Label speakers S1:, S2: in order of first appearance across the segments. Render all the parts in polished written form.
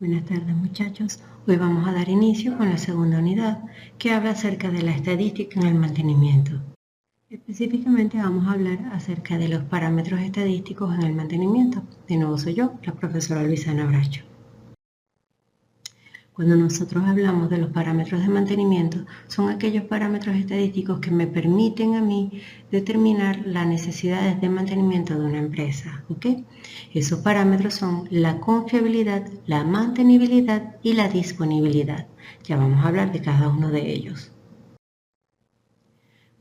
S1: Buenas tardes muchachos, hoy vamos a dar inicio con la segunda unidad que habla acerca de la estadística en el mantenimiento. Específicamente vamos a hablar acerca de los parámetros estadísticos en el mantenimiento. De nuevo soy yo, la profesora Luisana Bracho. Cuando nosotros hablamos de los parámetros de mantenimiento, son aquellos parámetros estadísticos que me permiten a mí determinar las necesidades de mantenimiento de una empresa. ¿Okay? Esos parámetros son la confiabilidad, la mantenibilidad y la disponibilidad. Ya vamos a hablar de cada uno de ellos.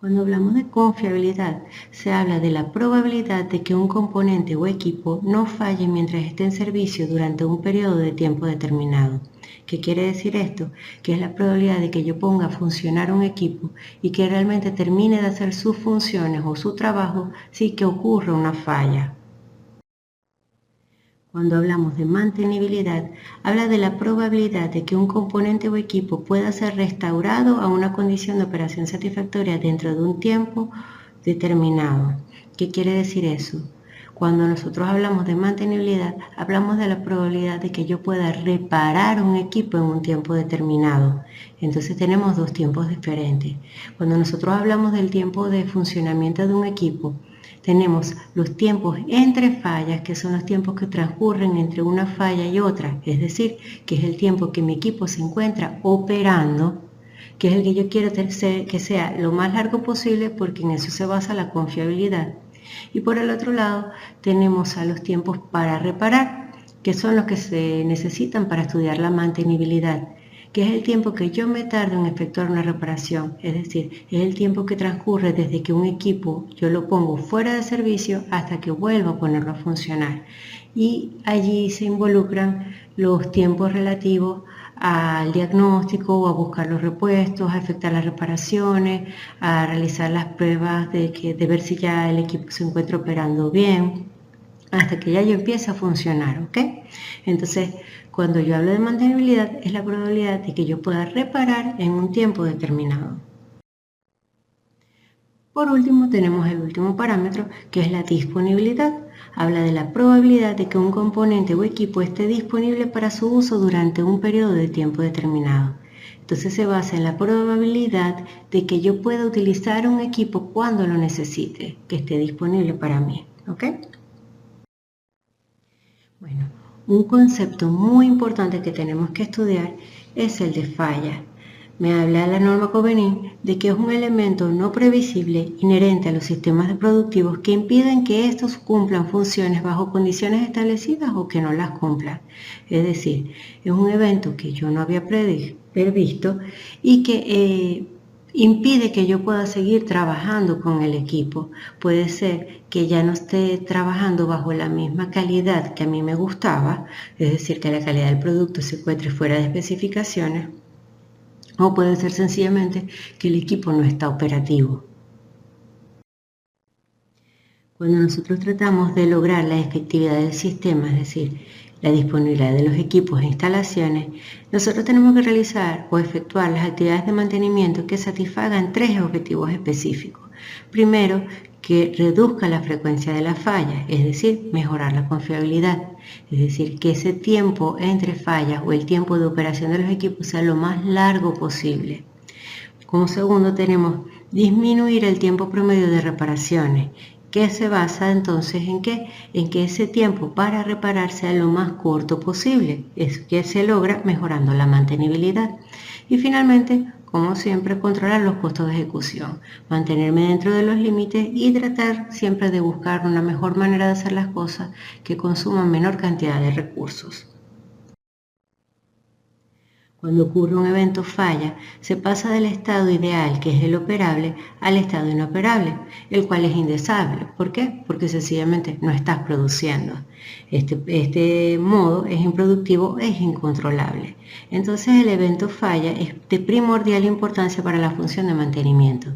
S1: Cuando hablamos de confiabilidad, se habla de la probabilidad de que un componente o equipo no falle mientras esté en servicio durante un periodo de tiempo determinado. ¿Qué quiere decir esto? Que es la probabilidad de que yo ponga a funcionar un equipo y que realmente termine de hacer sus funciones o su trabajo sin que ocurra una falla. Cuando hablamos de mantenibilidad, habla de la probabilidad de que un componente o equipo pueda ser restaurado a una condición de operación satisfactoria dentro de un tiempo determinado. ¿Qué quiere decir eso? Cuando nosotros hablamos de mantenibilidad, hablamos de la probabilidad de que yo pueda reparar un equipo en un tiempo determinado. Entonces tenemos dos tiempos diferentes. Cuando nosotros hablamos del tiempo de funcionamiento de un equipo, tenemos los tiempos entre fallas, que son los tiempos que transcurren entre una falla y otra, es decir, que es el tiempo que mi equipo se encuentra operando, que es el que yo quiero que sea lo más largo posible porque en eso se basa la confiabilidad. Y por el otro lado tenemos a los tiempos para reparar, que son los que se necesitan para estudiar la mantenibilidad, que es el tiempo que yo me tardo en efectuar una reparación, es decir, es el tiempo que transcurre desde que un equipo yo lo pongo fuera de servicio hasta que vuelvo a ponerlo a funcionar. Y allí se involucran los tiempos relativos al diagnóstico o a buscar los repuestos, a efectuar las reparaciones, a realizar las pruebas de ver si ya el equipo se encuentra operando bien, hasta que ya yo empiece a funcionar, ¿ok? Entonces, cuando yo hablo de mantenibilidad, es la probabilidad de que yo pueda reparar en un tiempo determinado. Por último, tenemos el último parámetro, que es la disponibilidad. Habla de la probabilidad de que un componente o equipo esté disponible para su uso durante un periodo de tiempo determinado. Entonces se basa en la probabilidad de que yo pueda utilizar un equipo cuando lo necesite, que esté disponible para mí, ¿ok? Bueno, un concepto muy importante que tenemos que estudiar es el de falla. Me habla la norma Covenant de que es un elemento no previsible inherente a los sistemas productivos que impiden que estos cumplan funciones bajo condiciones establecidas o que no las cumplan. Es decir, es un evento que yo no había previsto y que impide que yo pueda seguir trabajando con el equipo. Puede ser que ya no esté trabajando bajo la misma calidad que a mí me gustaba, es decir, que la calidad del producto se encuentre fuera de especificaciones, o puede ser sencillamente que el equipo no está operativo. Cuando nosotros tratamos de lograr la efectividad del sistema, es decir, la disponibilidad de los equipos e instalaciones, nosotros tenemos que realizar o efectuar las actividades de mantenimiento que satisfagan tres objetivos específicos. Primero, que reduzca la frecuencia de la falla, es decir, mejorar la confiabilidad. Es decir, que ese tiempo entre fallas o el tiempo de operación de los equipos sea lo más largo posible. Como segundo, tenemos disminuir el tiempo promedio de reparaciones, que se basa entonces en qué? En que ese tiempo para reparar sea lo más corto posible. Es que se logra mejorando la mantenibilidad. Y finalmente, como siempre, controlar los costos de ejecución, mantenerme dentro de los límites y tratar siempre de buscar una mejor manera de hacer las cosas que consuman menor cantidad de recursos. Cuando ocurre un evento falla, se pasa del estado ideal, que es el operable, al estado inoperable, el cual es indeseable. ¿Por qué? Porque sencillamente no estás produciendo. Este modo es improductivo, es incontrolable. Entonces el evento falla es de primordial importancia para la función de mantenimiento.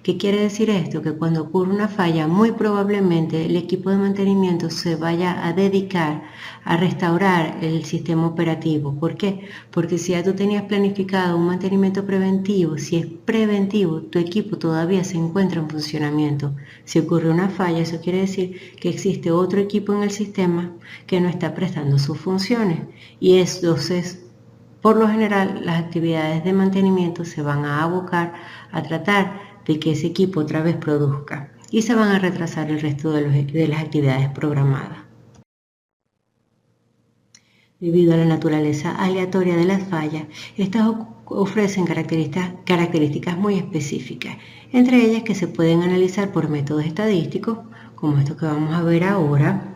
S1: ¿Qué quiere decir esto? Que cuando ocurre una falla, muy probablemente el equipo de mantenimiento se vaya a dedicar a restaurar el sistema operativo. ¿Por qué? Porque si ya tú tenías planificado un mantenimiento preventivo, si es preventivo, tu equipo todavía se encuentra en funcionamiento. Si ocurre una falla, eso quiere decir que existe otro equipo en el sistema que no está prestando sus funciones. Y entonces, por lo general, las actividades de mantenimiento se van a abocar a tratar de que ese equipo otra vez produzca y se van a retrasar el resto de las actividades programadas. Debido a la naturaleza aleatoria de las fallas, estas ofrecen características muy específicas, entre ellas que se pueden analizar por métodos estadísticos, como esto que vamos a ver ahora.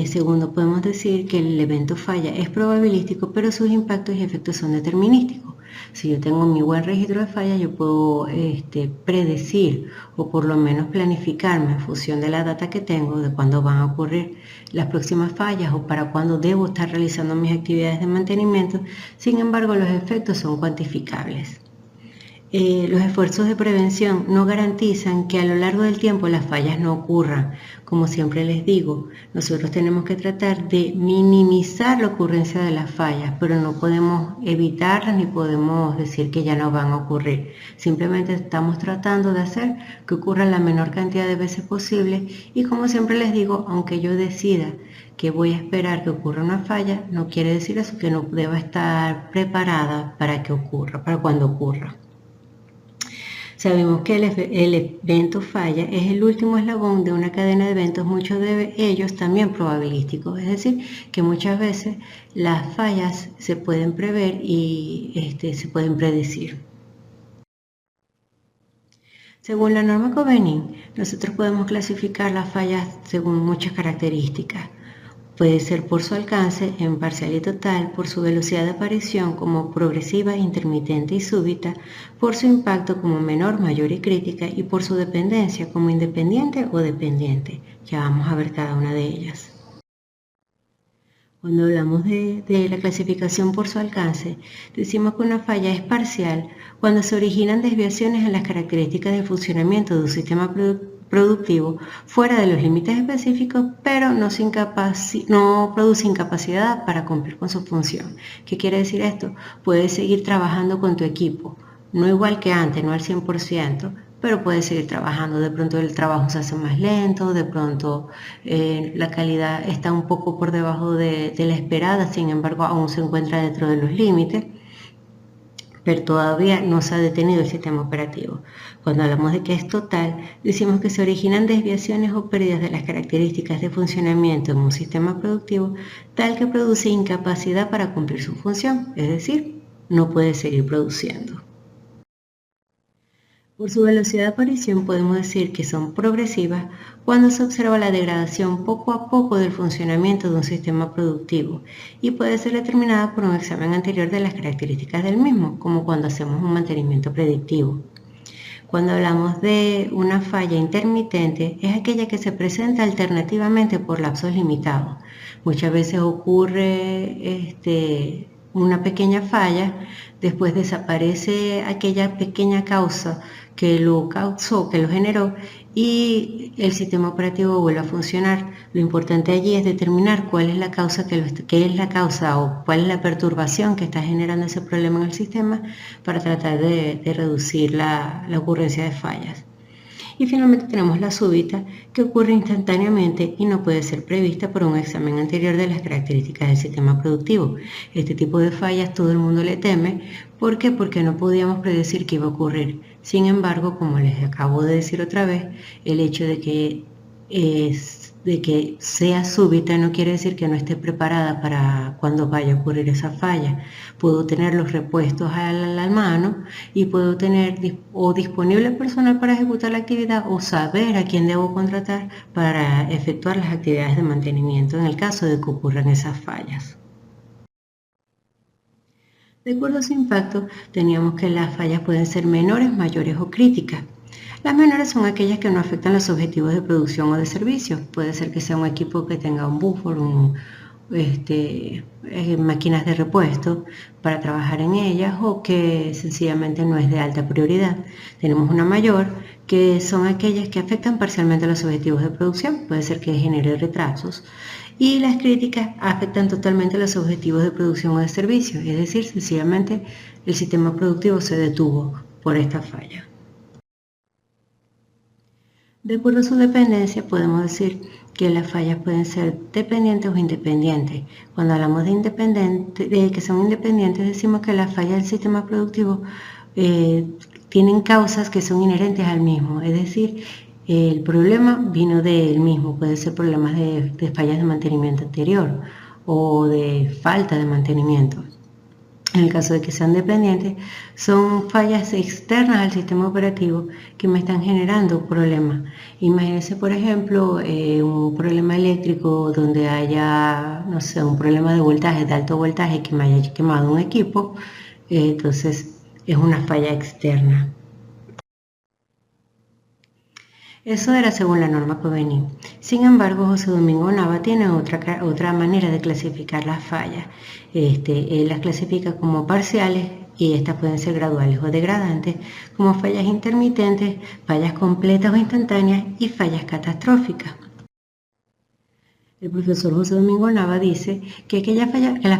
S1: Segundo, podemos decir que el evento falla es probabilístico, pero sus impactos y efectos son determinísticos. Si yo tengo mi buen registro de fallas, yo puedo predecir o por lo menos planificarme en función de la data que tengo de cuándo van a ocurrir las próximas fallas o para cuándo debo estar realizando mis actividades de mantenimiento. Sin embargo, los efectos son cuantificables. Los esfuerzos de prevención no garantizan que a lo largo del tiempo las fallas no ocurran. Como siempre les digo, nosotros tenemos que tratar de minimizar la ocurrencia de las fallas, pero no podemos evitarlas ni podemos decir que ya no van a ocurrir. Simplemente estamos tratando de hacer que ocurran la menor cantidad de veces posible y como siempre les digo, aunque yo decida que voy a esperar que ocurra una falla, no quiere decir eso que no deba estar preparada para que ocurra, para cuando ocurra. Sabemos que el evento falla es el último eslabón de una cadena de eventos, muchos de ellos también probabilísticos, es decir, que muchas veces las fallas se pueden prever y se pueden predecir. Según la norma Covenant, nosotros podemos clasificar las fallas según muchas características. Puede ser por su alcance, en parcial y total, por su velocidad de aparición como progresiva, intermitente y súbita, por su impacto como menor, mayor y crítica, y por su dependencia como independiente o dependiente. Ya vamos a ver cada una de ellas. Cuando hablamos de la clasificación por su alcance, decimos que una falla es parcial cuando se originan desviaciones en las características de funcionamiento de un sistema productivo fuera de los límites específicos, pero no produce incapacidad para cumplir con su función. ¿Qué quiere decir esto? Puedes seguir trabajando con tu equipo, no igual que antes, no al 100%, pero puedes seguir trabajando. De pronto el trabajo se hace más lento, de pronto la calidad está un poco por debajo de la esperada, sin embargo aún se encuentra dentro de los límites, pero todavía no se ha detenido el sistema operativo. Cuando hablamos de que es total, decimos que se originan desviaciones o pérdidas de las características de funcionamiento en un sistema productivo tal que produce incapacidad para cumplir su función, es decir, no puede seguir produciendo. Por su velocidad de aparición podemos decir que son progresivas cuando se observa la degradación poco a poco del funcionamiento de un sistema productivo y puede ser determinada por un examen anterior de las características del mismo, como cuando hacemos un mantenimiento predictivo. Cuando hablamos de una falla intermitente, es aquella que se presenta alternativamente por lapsos limitados. Muchas veces ocurre una pequeña falla, después desaparece aquella pequeña causa que lo causó, que lo generó, y el sistema operativo vuelve a funcionar. Lo importante allí es determinar cuál es la causa o cuál es la perturbación que está generando ese problema en el sistema para tratar de reducir la ocurrencia de fallas. Y finalmente tenemos la súbita, que ocurre instantáneamente y no puede ser prevista por un examen anterior de las características del sistema productivo. Este tipo de fallas todo el mundo le teme. ¿Por qué? Porque no podíamos predecir que iba a ocurrir. Sin embargo, como les acabo de decir otra vez, el hecho de que sea súbita no quiere decir que no esté preparada para cuando vaya a ocurrir esa falla. Puedo tener los repuestos a la mano y puedo tener disponible personal para ejecutar la actividad o saber a quién debo contratar para efectuar las actividades de mantenimiento en el caso de que ocurran esas fallas. De acuerdo a su impacto, teníamos que las fallas pueden ser menores, mayores o críticas. Las menores son aquellas que no afectan los objetivos de producción o de servicio. Puede ser que sea un equipo que tenga un buffer, máquinas de repuesto para trabajar en ellas o que sencillamente no es de alta prioridad. Tenemos una mayor, que son aquellas que afectan parcialmente los objetivos de producción, puede ser que genere retrasos, y las críticas afectan totalmente los objetivos de producción o de servicio, es decir, sencillamente el sistema productivo se detuvo por esta falla. De acuerdo a su dependencia, podemos decir que las fallas pueden ser dependientes o independientes. Cuando hablamos de que son independientes, decimos que las fallas del sistema productivo tienen causas que son inherentes al mismo, es decir, el problema vino del mismo, puede ser problemas de fallas de mantenimiento anterior o de falta de mantenimiento. En el caso de que sean dependientes, son fallas externas al sistema operativo que me están generando problemas. Imagínense, por ejemplo, un problema eléctrico donde haya, no sé, un problema de voltaje, de alto voltaje, que me haya quemado un equipo, entonces es una falla externa. Eso era según la norma Coveney. Sin embargo, José Domingo Nava tiene otra manera de clasificar las fallas. Él las clasifica como parciales y estas pueden ser graduales o degradantes, como fallas intermitentes, fallas completas o instantáneas y fallas catastróficas. El profesor José Domingo Nava dice que las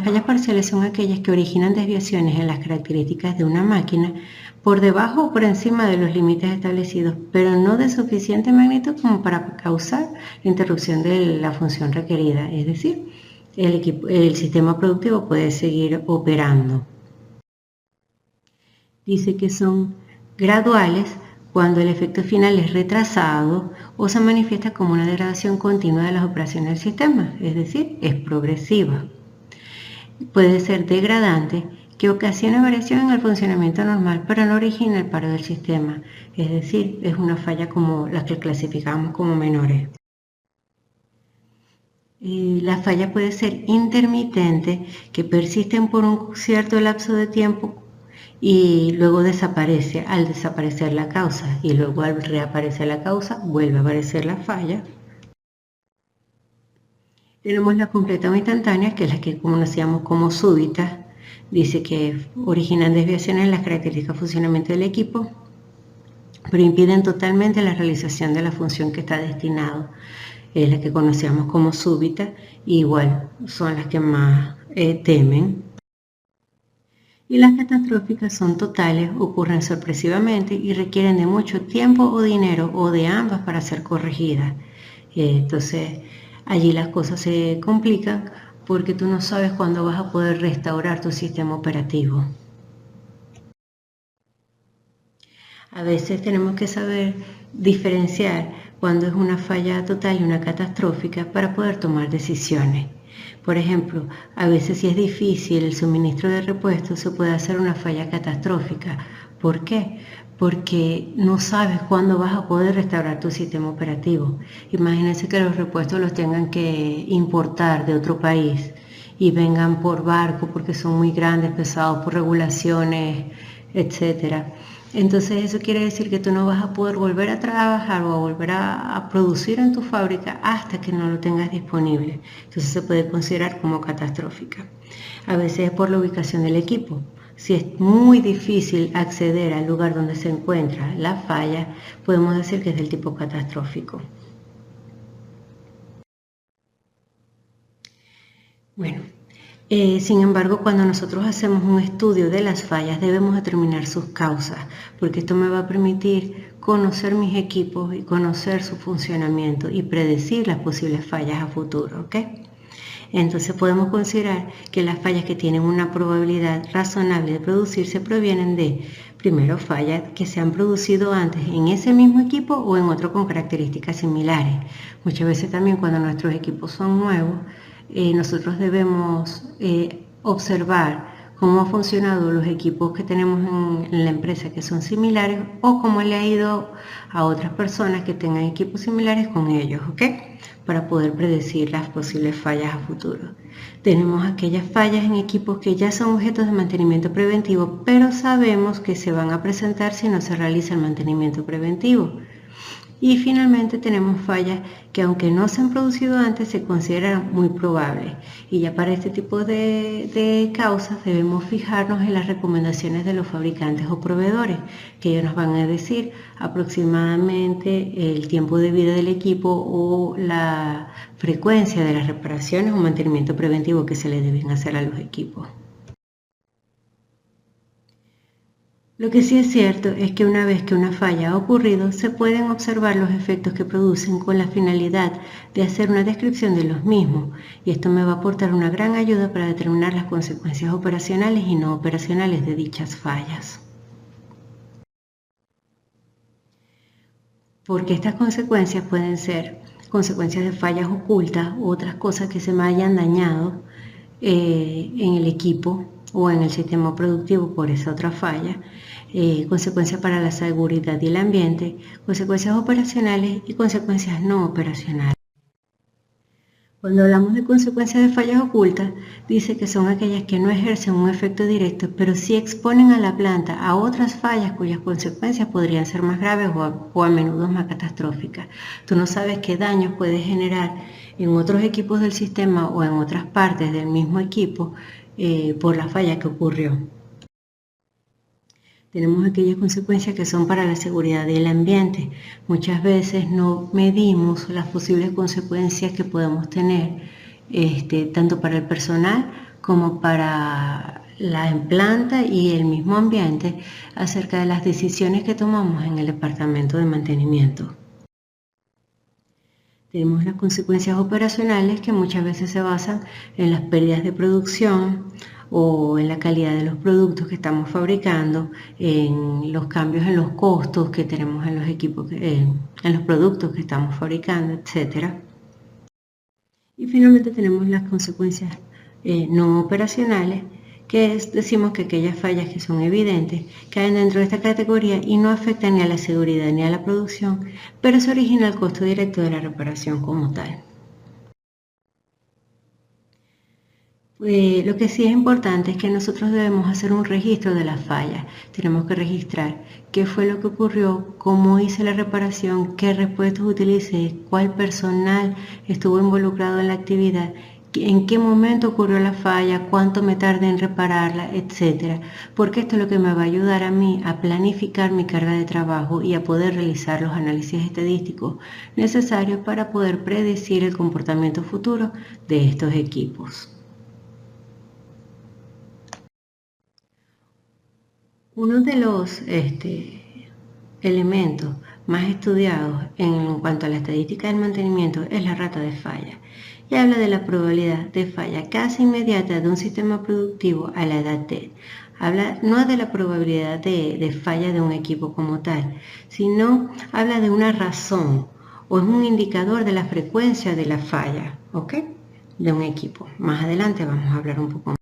S1: fallas parciales son aquellas que originan desviaciones en las características de una máquina por debajo o por encima de los límites establecidos, pero no de suficiente magnitud como para causar la interrupción de la función requerida, es decir, el sistema productivo puede seguir operando. Dice que son graduales cuando el efecto final es retrasado o se manifiesta como una degradación continua de las operaciones del sistema, es decir, es progresiva. Puede ser degradante, que ocasiona variación en el funcionamiento normal, pero no origina el paro del sistema, es decir, es una falla como las que clasificamos como menores. La falla puede ser intermitente, que persisten por un cierto lapso de tiempo y luego desaparece al desaparecer la causa, y luego al reaparecer la causa vuelve a aparecer la falla. Tenemos la completa o instantánea, que es la que conocíamos como súbita. Dice que originan desviaciones en las características de funcionamiento del equipo, pero impiden totalmente la realización de la función que está destinado. Es la que conocíamos como súbita, y igual son las que más temen. Y las catastróficas son totales, ocurren sorpresivamente y requieren de mucho tiempo o dinero o de ambas para ser corregidas. Entonces allí las cosas se complican porque tú no sabes cuándo vas a poder restaurar tu sistema operativo. A veces tenemos que saber diferenciar cuando es una falla total y una catastrófica para poder tomar decisiones. Por ejemplo, a veces si es difícil el suministro de repuestos, se puede hacer una falla catastrófica. ¿Por qué? Porque no sabes cuándo vas a poder restaurar tu sistema operativo. Imagínense que los repuestos los tengan que importar de otro país y vengan por barco porque son muy grandes, pesados por regulaciones, etcétera. Entonces eso quiere decir que tú no vas a poder volver a trabajar o a volver a producir en tu fábrica hasta que no lo tengas disponible. Entonces se puede considerar como catastrófica. A veces es por la ubicación del equipo. Si es muy difícil acceder al lugar donde se encuentra la falla, podemos decir que es del tipo catastrófico. Bueno. Sin embargo, cuando nosotros hacemos un estudio de las fallas, debemos determinar sus causas, porque esto me va a permitir conocer mis equipos y conocer su funcionamiento y predecir las posibles fallas a futuro, ¿ok? Entonces podemos considerar que las fallas que tienen una probabilidad razonable de producirse provienen de, primero, fallas que se han producido antes en ese mismo equipo o en otro con características similares. Muchas veces también cuando nuestros equipos son nuevos, nosotros debemos observar cómo han funcionado los equipos que tenemos en la empresa que son similares o cómo le ha ido a otras personas que tengan equipos similares con ellos, ¿ok? Para poder predecir las posibles fallas a futuro. Tenemos aquellas fallas en equipos que ya son objetos de mantenimiento preventivo, pero sabemos que se van a presentar si no se realiza el mantenimiento preventivo. Y finalmente tenemos fallas que, aunque no se han producido antes, se consideran muy probables. Y ya para este tipo de causas debemos fijarnos en las recomendaciones de los fabricantes o proveedores, que ellos nos van a decir aproximadamente el tiempo de vida del equipo o la frecuencia de las reparaciones o mantenimiento preventivo que se le deben hacer a los equipos. Lo que sí es cierto es que una vez que una falla ha ocurrido, se pueden observar los efectos que producen con la finalidad de hacer una descripción de los mismos, y esto me va a aportar una gran ayuda para determinar las consecuencias operacionales y no operacionales de dichas fallas. Porque estas consecuencias pueden ser consecuencias de fallas ocultas u otras cosas que se me hayan dañado en el equipo o en el sistema productivo por esa otra falla, consecuencias para la seguridad y el ambiente, consecuencias operacionales y consecuencias no operacionales. Cuando hablamos de consecuencias de fallas ocultas, dice que son aquellas que no ejercen un efecto directo, pero sí exponen a la planta a otras fallas cuyas consecuencias podrían ser más graves o a menudo más catastróficas. Tú no sabes qué daños puede generar en otros equipos del sistema o en otras partes del mismo equipo por la falla que ocurrió. Tenemos aquellas consecuencias que son para la seguridad del ambiente. Muchas veces no medimos las posibles consecuencias que podemos tener, tanto para el personal como para la planta y el mismo ambiente, acerca de las decisiones que tomamos en el departamento de mantenimiento. Tenemos las consecuencias operacionales, que muchas veces se basan en las pérdidas de producción o en la calidad de los productos que estamos fabricando, en los cambios en los costos que tenemos en los equipos, en los productos que estamos fabricando, etc. Y finalmente tenemos las consecuencias no operacionales, que decimos que aquellas fallas que son evidentes caen dentro de esta categoría y no afectan ni a la seguridad ni a la producción, pero se origina el costo directo de la reparación como tal. Lo que sí es importante es que nosotros debemos hacer un registro de las fallas. Tenemos que registrar qué fue lo que ocurrió, cómo hice la reparación, qué repuestos utilicé, cuál personal estuvo involucrado en la actividad, en qué momento ocurrió la falla, cuánto me tardé en repararla, etc. Porque esto es lo que me va a ayudar a mí a planificar mi carga de trabajo y a poder realizar los análisis estadísticos necesarios para poder predecir el comportamiento futuro de estos equipos. Uno de los elementos más estudiados en cuanto a la estadística del mantenimiento es la rata de falla, y habla de la probabilidad de falla casi inmediata de un sistema productivo a la edad T. Habla no de la probabilidad de falla de un equipo como tal, sino habla de una razón o es un indicador de la frecuencia de la falla, ¿ok?, de un equipo. Más adelante vamos a hablar un poco más.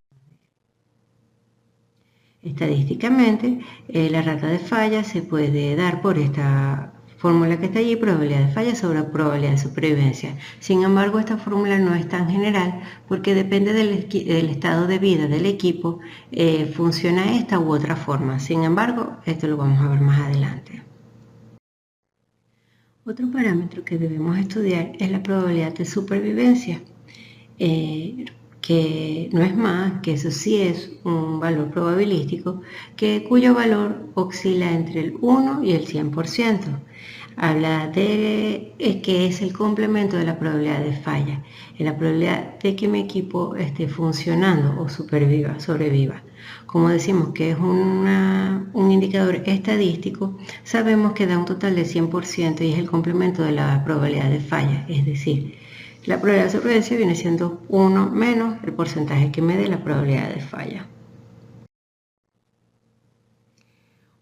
S1: Estadísticamente, la rata de falla se puede dar por esta fórmula que está allí, probabilidad de falla sobre probabilidad de supervivencia. Sin embargo, esta fórmula no es tan general porque depende del estado de vida del equipo, funciona esta u otra forma. Sin embargo, esto lo vamos a ver más adelante. Otro parámetro que debemos estudiar es la probabilidad de supervivencia, que no es más, que eso sí es un valor probabilístico, cuyo valor oscila entre el 1 y el 100%. Habla de que es el complemento de la probabilidad de falla, es la probabilidad de que mi equipo esté funcionando o sobreviva. Como decimos que es un indicador estadístico, sabemos que da un total de 100% y es el complemento de la probabilidad de falla, es decir, la probabilidad de supervivencia viene siendo 1 menos el porcentaje que me dé la probabilidad de falla.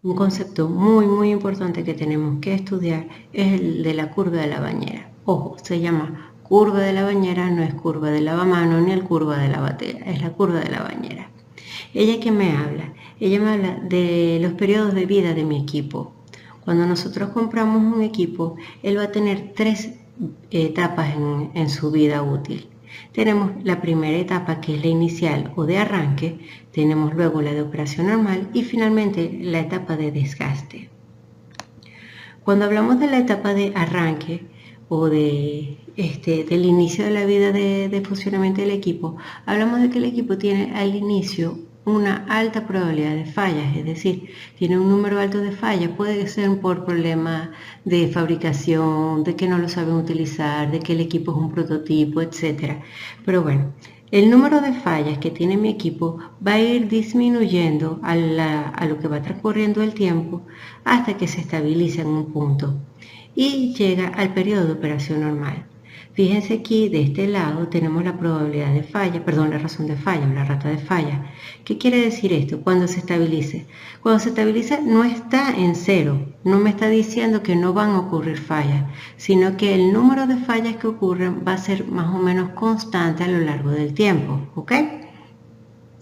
S1: Un concepto muy importante que tenemos que estudiar es el de la curva de la bañera. Ojo, se llama curva de la bañera, no es curva de lavamano ni el curva de la batera, es la curva de la bañera. ¿Ella qué me habla? Ella me habla de los periodos de vida de mi equipo. Cuando nosotros compramos un equipo, él va a tener 3 etapas en su vida útil. Tenemos la primera etapa, que es la inicial o de arranque, tenemos luego la de operación normal y finalmente la etapa de desgaste. Cuando hablamos de la etapa de arranque o del inicio de la vida de funcionamiento del equipo, hablamos de que el equipo tiene al inicio una alta probabilidad de fallas, es decir, tiene un número alto de fallas, puede ser por problemas de fabricación, de que no lo saben utilizar, de que el equipo es un prototipo, etc. Pero bueno, el número de fallas que tiene mi equipo va a ir disminuyendo a lo que va transcurriendo el tiempo hasta que se estabiliza en un punto y llega al periodo de operación normal. Fíjense aquí, de este lado tenemos la probabilidad de falla, perdón, la razón de falla o la rata de falla. ¿Qué quiere decir esto? Cuando se estabilice. Cuando se estabiliza no está en cero, no me está diciendo que no van a ocurrir fallas, sino que el número de fallas que ocurren va a ser más o menos constante a lo largo del tiempo, ¿ok?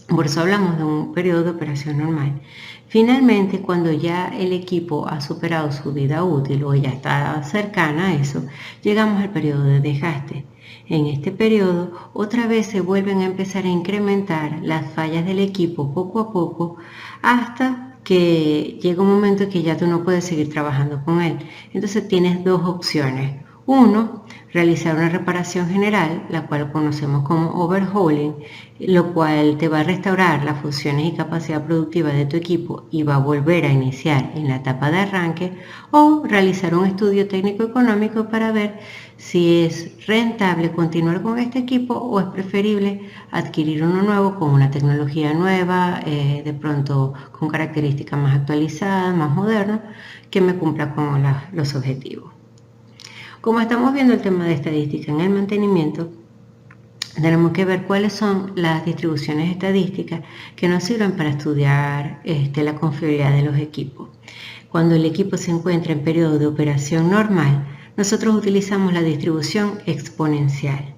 S1: Por eso hablamos de un periodo de operación normal. Finalmente, cuando ya el equipo ha superado su vida útil o ya está cercana a eso, llegamos al periodo de desgaste. En este periodo, otra vez se vuelven a empezar a incrementar las fallas del equipo poco a poco hasta que llega un momento que ya tú no puedes seguir trabajando con él. Entonces tienes dos opciones. Uno, realizar una reparación general, la cual conocemos como overhauling, lo cual te va a restaurar las funciones y capacidad productiva de tu equipo y va a volver a iniciar en la etapa de arranque, o realizar un estudio técnico-económico para ver si es rentable continuar con este equipo o es preferible adquirir uno nuevo con una tecnología nueva, de pronto con características más actualizadas, más modernas, que me cumpla con los objetivos. Como estamos viendo el tema de estadística en el mantenimiento, tenemos que ver cuáles son las distribuciones estadísticas que nos sirven para estudiar la confiabilidad de los equipos. Cuando el equipo se encuentra en periodo de operación normal, nosotros utilizamos la distribución exponencial.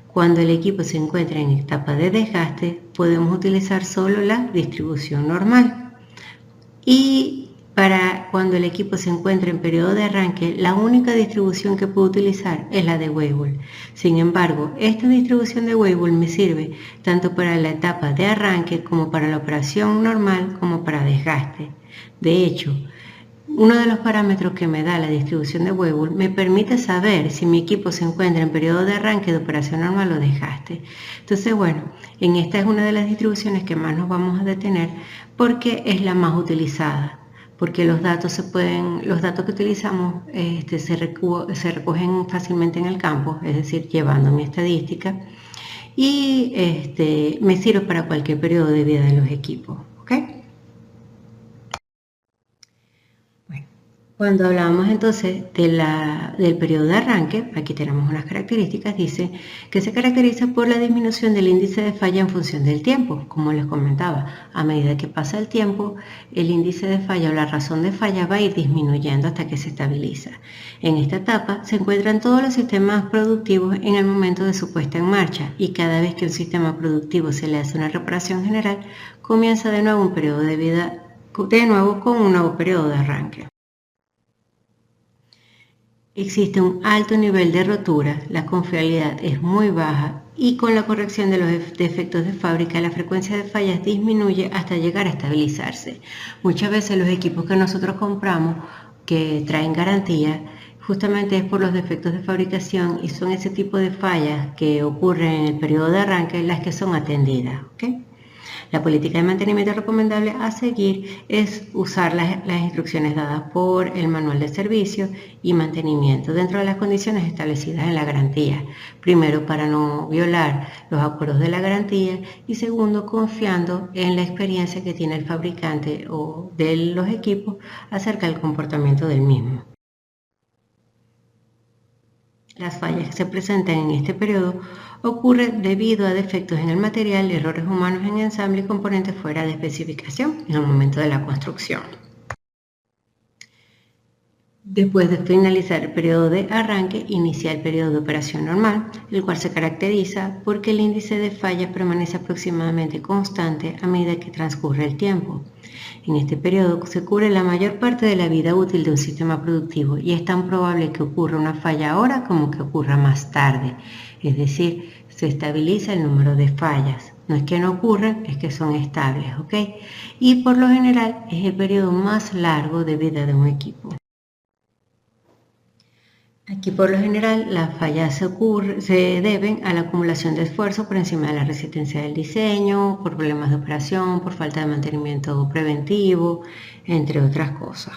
S1: Cuando el equipo se encuentra en etapa de desgaste, podemos utilizar solo la distribución normal. Y para cuando el equipo se encuentra en periodo de arranque, la única distribución que puedo utilizar es la de Weibull. Sin embargo, esta distribución de Weibull me sirve tanto para la etapa de arranque como para la operación normal como para desgaste. De hecho, uno de los parámetros que me da la distribución de Weibull me permite saber si mi equipo se encuentra en periodo de arranque de operación normal o desgaste. Entonces, bueno, en esta es una de las distribuciones que más nos vamos a detener porque es la más utilizada. Porque los datos que utilizamos se recogen fácilmente en el campo, es decir, llevando mi estadística, y me sirve para cualquier periodo de vida de los equipos, ¿ok? Cuando hablamos entonces del periodo de arranque, aquí tenemos unas características, dice que se caracteriza por la disminución del índice de falla en función del tiempo. Como les comentaba, a medida que pasa el tiempo, el índice de falla o la razón de falla va a ir disminuyendo hasta que se estabiliza. En esta etapa se encuentran todos los sistemas productivos en el momento de su puesta en marcha y cada vez que un sistema productivo se le hace una reparación general, comienza de nuevo un periodo de vida, de nuevo con un nuevo periodo de arranque. Existe un alto nivel de rotura, la confiabilidad es muy baja y con la corrección de los defectos de fábrica la frecuencia de fallas disminuye hasta llegar a estabilizarse. Muchas veces los equipos que nosotros compramos que traen garantía justamente es por los defectos de fabricación y son ese tipo de fallas que ocurren en el periodo de arranque las que son atendidas, ¿ok? La política de mantenimiento recomendable a seguir es usar las instrucciones dadas por el manual de servicio y mantenimiento dentro de las condiciones establecidas en la garantía. Primero, para no violar los acuerdos de la garantía y segundo, confiando en la experiencia que tiene el fabricante o de los equipos acerca del comportamiento del mismo. Las fallas que se presentan en este periodo ocurren debido a defectos en el material, errores humanos en ensamble y componentes fuera de especificación en el momento de la construcción. Después de finalizar el periodo de arranque, inicia el periodo de operación normal, el cual se caracteriza porque el índice de fallas permanece aproximadamente constante a medida que transcurre el tiempo. En este periodo se cubre la mayor parte de la vida útil de un sistema productivo y es tan probable que ocurra una falla ahora como que ocurra más tarde. Es decir, se estabiliza el número de fallas. No es que no ocurran, es que son estables, ¿ok? Y por lo general es el periodo más largo de vida de un equipo. Aquí por lo general las fallas se deben a la acumulación de esfuerzo por encima de la resistencia del diseño, por problemas de operación, por falta de mantenimiento preventivo, entre otras cosas.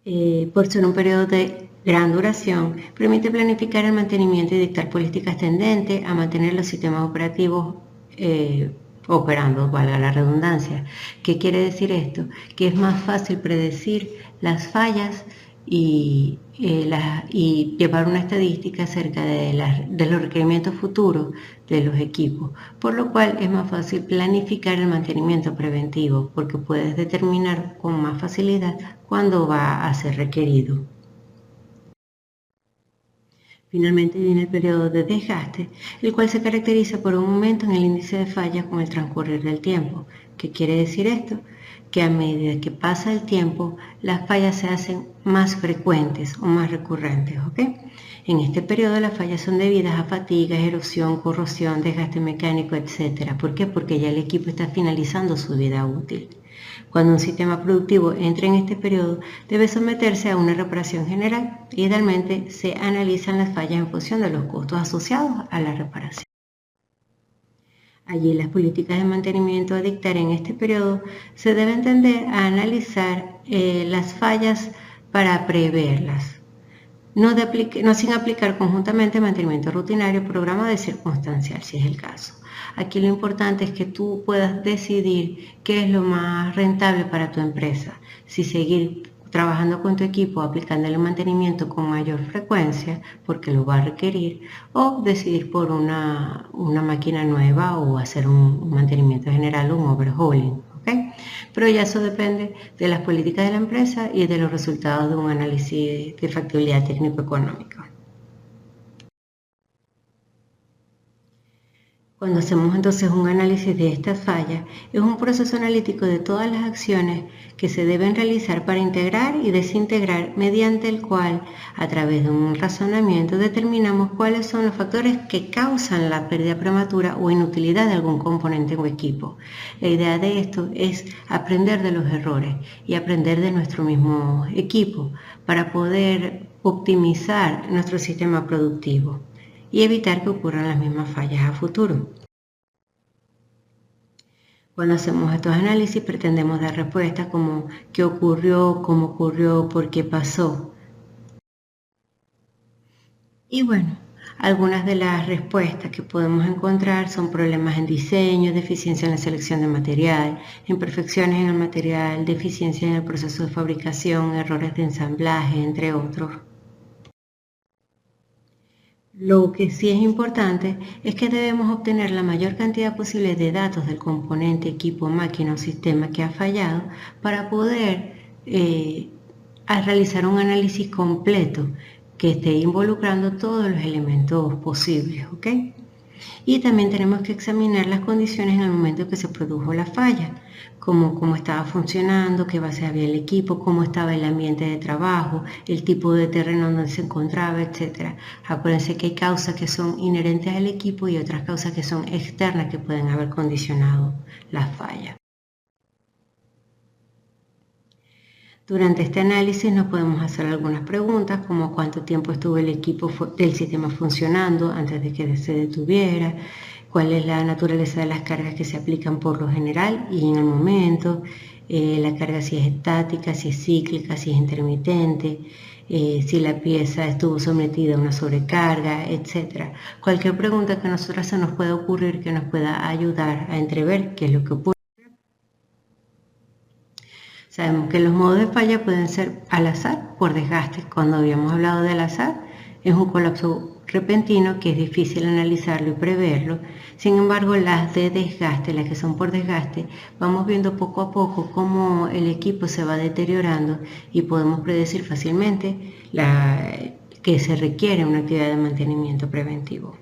S1: ¿Okay? Por ser un periodo de gran duración, permite planificar el mantenimiento y dictar políticas tendentes a mantener los sistemas operativos operando, valga la redundancia. ¿Qué quiere decir esto? Que es más fácil predecir las fallas y llevar una estadística acerca de los requerimientos futuros de los equipos, por lo cual es más fácil planificar el mantenimiento preventivo, porque puedes determinar con más facilidad cuándo va a ser requerido. Finalmente viene el periodo de desgaste, el cual se caracteriza por un aumento en el índice de fallas con el transcurrir del tiempo. ¿Qué quiere decir esto? Que a medida que pasa el tiempo, las fallas se hacen más frecuentes o más recurrentes. ¿Okay? En este periodo las fallas son debidas a fatigas, erosión, corrosión, desgaste mecánico, etc. ¿Por qué? Porque ya el equipo está finalizando su vida útil. Cuando un sistema productivo entra en este periodo, debe someterse a una reparación general. Idealmente se analizan las fallas en función de los costos asociados a la reparación. Allí las políticas de mantenimiento a dictar en este periodo se deben tender a analizar las fallas para preverlas, no sin aplicar conjuntamente mantenimiento rutinario, programa de circunstancial, si es el caso. Aquí lo importante es que tú puedas decidir qué es lo más rentable para tu empresa, si seguir trabajando con tu equipo, aplicando el mantenimiento con mayor frecuencia, porque lo va a requerir, o decidir por una máquina nueva o hacer un mantenimiento general o un overhauling. ¿Okay? Pero ya eso depende de las políticas de la empresa y de los resultados de un análisis de factibilidad técnico-económica. Cuando hacemos entonces un análisis de estas fallas, es un proceso analítico de todas las acciones que se deben realizar para integrar y desintegrar, mediante el cual, a través de un razonamiento, determinamos cuáles son los factores que causan la pérdida prematura o inutilidad de algún componente o equipo. La idea de esto es aprender de los errores y aprender de nuestro mismo equipo para poder optimizar nuestro sistema productivo y evitar que ocurran las mismas fallas a futuro. Cuando hacemos estos análisis pretendemos dar respuestas como qué ocurrió, cómo ocurrió, por qué pasó. Y bueno, algunas de las respuestas que podemos encontrar son problemas en diseño, deficiencia en la selección de material, imperfecciones en el material, deficiencia en el proceso de fabricación, errores de ensamblaje, entre otros. Lo que sí es importante es que debemos obtener la mayor cantidad posible de datos del componente, equipo, máquina o sistema que ha fallado para poder realizar un análisis completo que esté involucrando todos los elementos posibles. ¿Okay? Y también tenemos que examinar las condiciones en el momento que se produjo la falla, cómo estaba funcionando, qué base había el equipo, cómo estaba el ambiente de trabajo, el tipo de terreno donde se encontraba, etc. Acuérdense que hay causas que son inherentes al equipo y otras causas que son externas que pueden haber condicionado la falla. Durante este análisis nos podemos hacer algunas preguntas como cuánto tiempo estuvo el equipo del sistema funcionando antes de que se detuviera, cuál es la naturaleza de las cargas que se aplican por lo general y en el momento, la carga si es estática, si es cíclica, si es intermitente, si la pieza estuvo sometida a una sobrecarga, etc. Cualquier pregunta que a nosotros se nos pueda ocurrir que nos pueda ayudar a entrever qué es lo que ocurre. Sabemos que los modos de falla pueden ser al azar, por desgaste. Cuando habíamos hablado del azar, es un colapso repentino que es difícil analizarlo y preverlo. Sin embargo, las de desgaste, las que son por desgaste, vamos viendo poco a poco cómo el equipo se va deteriorando y podemos predecir fácilmente que se requiere una actividad de mantenimiento preventivo.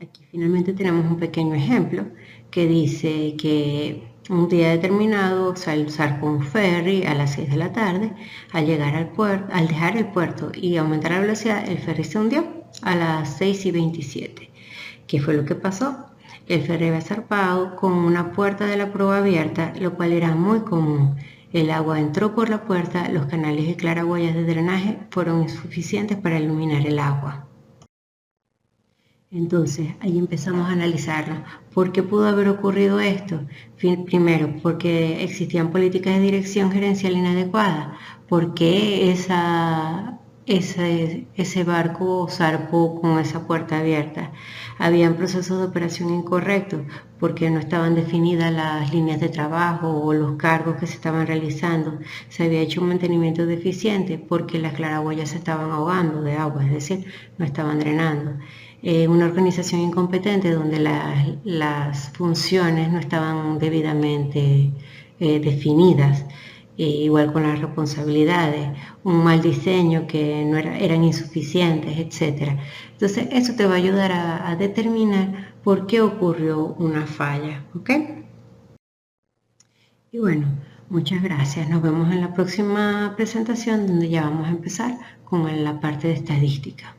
S1: Aquí finalmente tenemos un pequeño ejemplo que dice que un día determinado, zarpó un ferry a las 6 de la tarde. Al dejar el puerto y aumentar la velocidad, el ferry se hundió a las 6:27. ¿Qué fue lo que pasó? El ferry había zarpado con una puerta de la proa abierta, lo cual era muy común El agua entró por la puerta, los canales y claraboyas de drenaje fueron insuficientes para iluminar el agua. Entonces, ahí empezamos a analizarlo. ¿Por qué pudo haber ocurrido esto? Primero, porque existían políticas de dirección gerencial inadecuadas. ¿Por qué ese barco zarpó con esa puerta abierta? Habían procesos de operación incorrectos, porque no estaban definidas las líneas de trabajo o los cargos que se estaban realizando. Se había hecho un mantenimiento deficiente porque las claraboyas se estaban ahogando de agua, es decir, no estaban drenando. Una organización incompetente donde las funciones no estaban debidamente definidas, igual con las responsabilidades, un mal diseño que no eran insuficientes, etc. Entonces eso te va a ayudar a determinar por qué ocurrió una falla, ¿ok? Y bueno, muchas gracias. Nos vemos en la próxima presentación donde ya vamos a empezar con la parte de estadística.